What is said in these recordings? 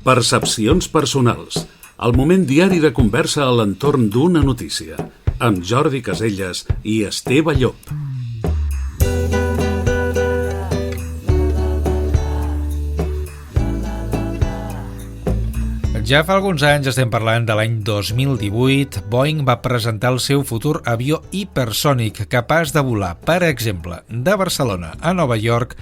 Percepcions personals. El moment diari de conversa a l'entorn d'una notícia. Amb Jordi Casellas i Esteve Llop. Ja fa alguns anys, estem parlant de l'any 2018, Boeing va presentar el seu futur avió hipersònic capaç de volar, per exemple, de Barcelona a Nova York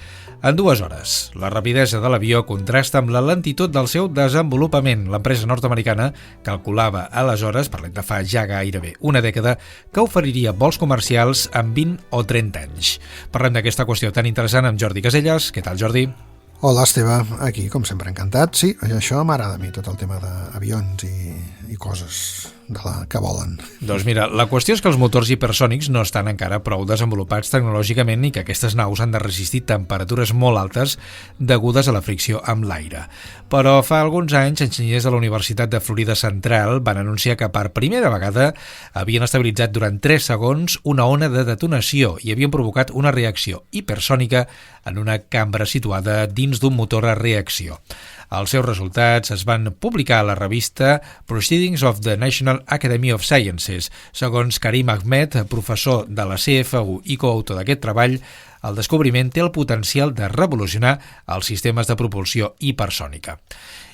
en 2 hores. La rapidesa de l'avió contrasta amb la lentitud del seu desenvolupament. L'empresa nord-americana calculava aleshores, parlem de fa ja gairebé una dècada, que oferiria vols comercials en 20 o 30 anys. Parlem d'aquesta qüestió tan interessant amb Jordi Casellas. Què tal, Jordi? Hola, Esteve. Aquí, com sempre, encantat. Sí, això m'agrada a mi, tot el tema d'avions i coses que volen. Doncs mira, la qüestió és que els motors hipersònics no estan encara prou desenvolupats tecnològicament i que aquestes naus han de resistir temperatures molt altes degudes a la fricció amb l'aire. Però fa alguns anys, enginyers de la Universitat de Florida Central van anunciar que per primera vegada havien estabilitzat durant 3 segons una ona de detonació i havien provocat una reacció hipersònica en una cambra situada dins d'un motor a reacció. Els seus resultats es van publicar a la revista Proceedings of the National Academy of Sciences. Segons Karim Ahmed, professor de la CFU i coautor d'aquest treball, el descobriment té el potencial de revolucionar els sistemes de propulsió hipersònica.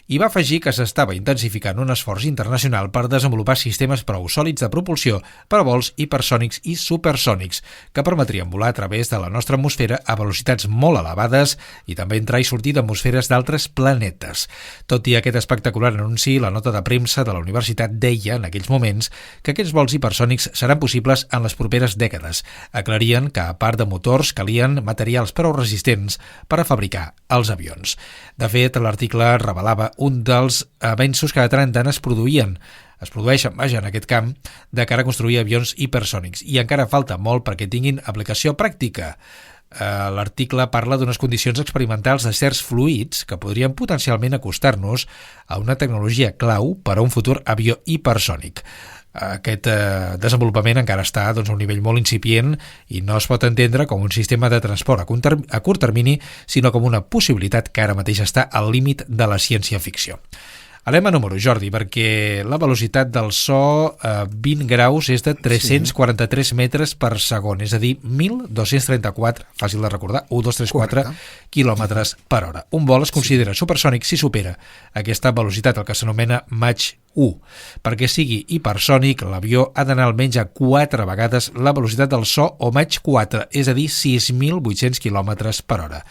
I va afegir que s'estava intensificant un esforç internacional per desenvolupar sistemes prou sòlids de propulsió per a vols hipersònics i supersònics que permetrien volar a través de la nostra atmosfera a velocitats molt elevades i també entrar i sortir d'atmosferes d'altres planetes. Tot i aquest espectacular anunci, la nota de premsa de la universitat deia en aquells moments que aquests vols hipersònics seran possibles en les properes dècades. Aclarien que, a part de motors, calien materials prou resistents per a fabricar els avions. De fet, l'article revelava un dels avenços que de tant en tant es produeixen en aquest camp de cara a construir avions hipersònics i encara falta molt perquè tinguin aplicació pràctica. L'article parla d'unes condicions experimentals de certs fluids que podrien potencialment acostar-nos a una tecnologia clau per a un futur avió hipersònic. Aquest desenvolupament encara està a un nivell molt incipient i no es pot entendre com un sistema de transport a curt termini, sinó com una possibilitat que ara mateix està al límit de la ciència-ficció. Anem a número, Jordi, perquè la velocitat del so a 20 graus és de 343 metres per segon, és a dir, 1.234, fàcil de recordar, 1.234 quilòmetres per hora. Un vol es considera supersònic si supera aquesta velocitat, el que s'anomena Mach 1. Perquè sigui hipersònic, l'avió ha d'anar almenys a 4 vegades la velocitat del so o Mach 4, és a dir, 6.800 quilòmetres per hora.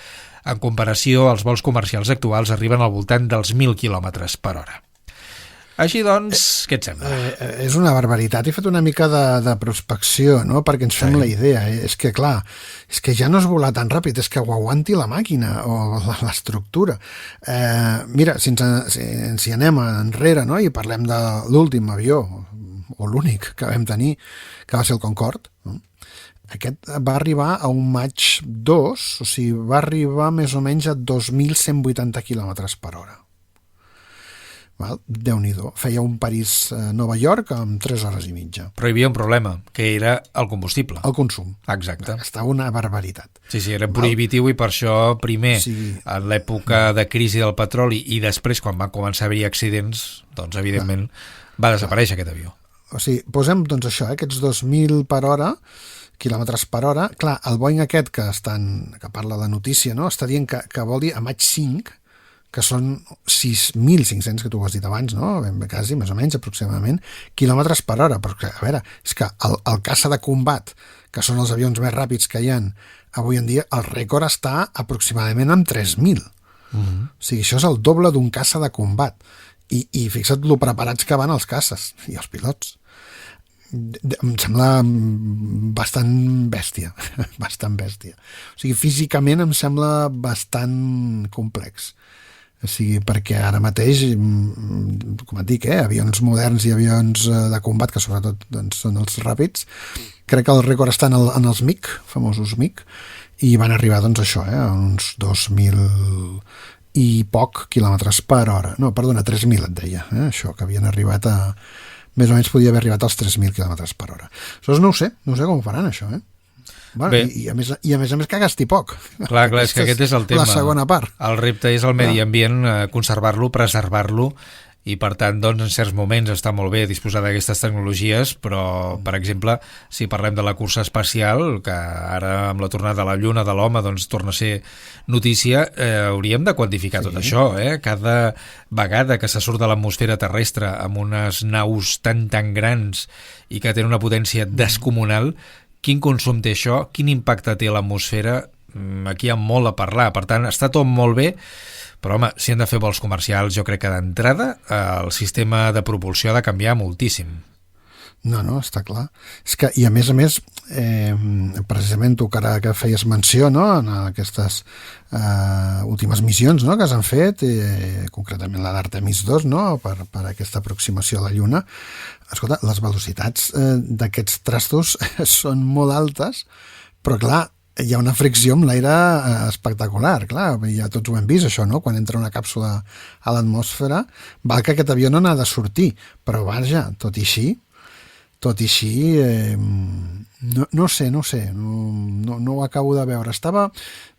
En comparació, els vols comercials actuals arriben al voltant dels 1.000 km per hora. Així doncs, què et sembla? És una barbaritat. He fet una mica de prospecció, no?, perquè ens fem la idea. És que, clar, és que ja no és volar tan ràpid, és que ho aguanti la màquina o l'estructura. Mira, si ens hi anem enrere, no?, i parlem de l'últim avió, o l'únic que vam tenir, que va ser el Concorde, no?, aquest va arribar a un Mach 2, o sigui, va arribar més o menys a 2.180 km per hora. Déu-n'hi-do. Feia un París-Nova York amb 3 hores i mitja. Però hi havia un problema, que era el combustible. El consum. Exacte. Estava una barbaritat. Sí, era prohibitiu i per això primer, en l'època de crisi del petroli i després quan van començar a haver accidents, doncs evidentment va desaparèixer aquest avió. O sigui, posem doncs això, aquests 2.000 per hora, quilòmetres per hora. Clar, el Boeing aquest que parla de notícia, no?, està dient que vol dir a Mach 5, que són 6.500, que tu ho has dit abans, no?, quasi, més o menys, aproximadament, quilòmetres per hora. Perquè, a veure, és que el caça de combat, que són els avions més ràpids que hi ha avui en dia, el rècord està aproximadament amb 3.000. O sigui, això és el doble d'un caça de combat. I fixa't lo preparats que van els caces i els pilots. Em sembla bastant bèstia, bastant bèstia. O sigui, físicament em sembla bastant complex. O sigui, perquè ara mateix, com et dic, avions moderns i avions de combat, que sobretot doncs, són els ràpids, crec que el rècord està en els MiG, famosos MiG, i van arribar, doncs, això, a uns 2.000 i poc quilòmetres per hora. No, perdona, 3.000 et deia, això, que havien arribat a... Més o menys podia haver arribat als 3.000 km per hora. Aleshores no ho sé com ho faran, això, Bueno, Bé. i a més que gasti poc. Clar, és que aquest és el tema. La segona part. El repte és el medi ambient, conservar-lo, preservar-lo, i per tant, doncs, en certs moments està molt bé disposar d'aquestes tecnologies, però, per exemple, si parlem de la cursa espacial, que ara amb la tornada a la Lluna de l'home doncs torna a ser notícia, hauríem de quantificar tot això, Cada vegada que se surt de l'atmosfera terrestre amb unes naus tan grans i que tenen una potència descomunal, quin consum té això, quin impacte té a l'atmosfera? Aquí hi ha molt a parlar. Per tant, està tot molt bé, però, home, si hem de fer vols comercials, jo crec que d'entrada el sistema de propulsió ha de canviar moltíssim. No, està clar. És que, i a més, precisament tu que ara que feies menció, no?, en aquestes últimes missions, no?, que s'han fet, concretament la d'Artemis 2, no?, per aquesta aproximació a la Lluna. Escolta, les velocitats d'aquests trastos són molt altes, però clar, hi ha una fricció amb l'aire espectacular, clar, ja tots ho hem vist això, no?, quan entra una càpsula a l'atmosfera, val que aquest avió no n'ha de sortir, però vaja, tot i així no sé, no ho acabo de veure. Estava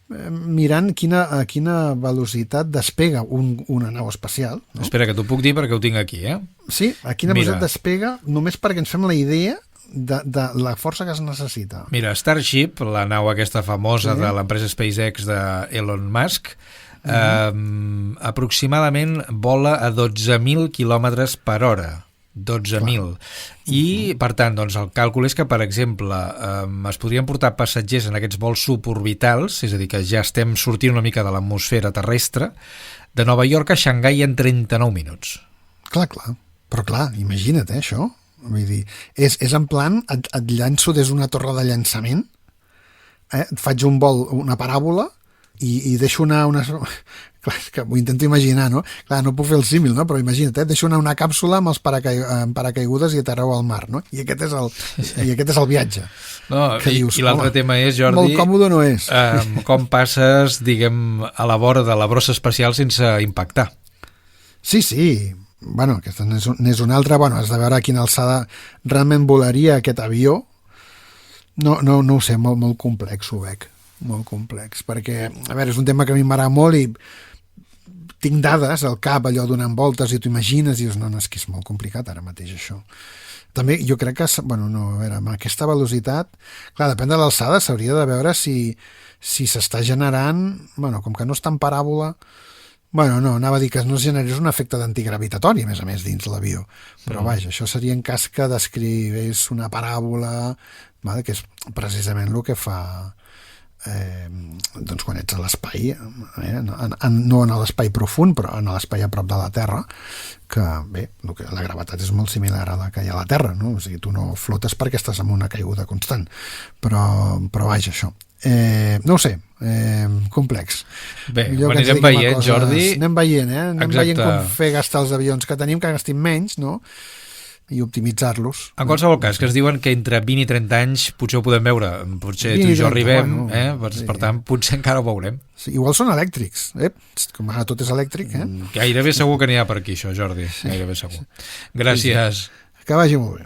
mirant a quina velocitat despega una nau espacial, no? Espera, que t'ho puc dir perquè ho tinc aquí, Sí, a quina velocitat despega, només perquè ens fem la idea de la força que es necessita. Mira, Starship, la nau aquesta famosa de l'empresa SpaceX d'Elon Musk, aproximadament vola a 12.000 quilòmetres per hora. 12.000. I, per tant, doncs, el càlcul és que, per exemple, es podrien portar passatgers en aquests vols suborbitals, és a dir, que ja estem sortint una mica de l'atmosfera terrestre, de Nova York a Xangai en 39 minuts. Clar. Però clar, imagina't, això. Vull dir, és en plan, et llanço des d'una torre de llançament, et faig un vol, una paràbola, i deixo anar clar, és que m'ho intento imaginar, no? Clar, no puc fer el símil, no? Però imagina't, deixo anar una càpsula amb els paracaigudes i aterreu al mar, no? I aquest és el viatge. No, i l'altre tema és, Jordi, molt còmode no és. Com passes, diguem, a la vora de la brossa espacial sense impactar. Sí. Bueno, aquesta n'és una altra. Bueno, has de veure a quina alçada realment volaria aquest avió. No ho sé, molt complex ho veig. Molt complex, perquè, a veure, és un tema que a mi m'agrada molt i tinc dades al cap, allò donant voltes i t'ho imagines i dius, no, és que és molt complicat ara mateix això. També jo crec que, bueno, no, a veure, amb aquesta velocitat, clar, depèn de l'alçada, s'hauria de veure si s'està generant, bueno, com que no està en paràbola, bueno, no, anava a dir que no es generés un efecte d'antigravitatori, a més, dins l'avió. Però, vaja, això seria en cas que descrivés una paràbola, vale, que és precisament el que fa doncs quan ets a l'espai, no en l'espai profund, però en l'espai a prop de la Terra, que, bé, la gravetat és molt similar a la que hi ha a la Terra, no? O sigui, tu no flotes perquè estàs en una caiguda constant. Però vaja, això. No ho sé, complex. Bé, ho anirem veient, Jordi. Anem veient, Anem veient com fer gastar els avions que tenim, que gastin menys, no? I optimitzar-los. En qualsevol cas, que es diuen que entre 20 i 30 anys potser ho podem veure, potser tu i jo arribem, bueno, per tant, potser encara ho veurem. Sí, igual són elèctrics, com ara tot és elèctric, Gairebé segur que n'hi ha per aquí, això, Jordi, gairebé segur. Gràcies. Que vagi molt bé.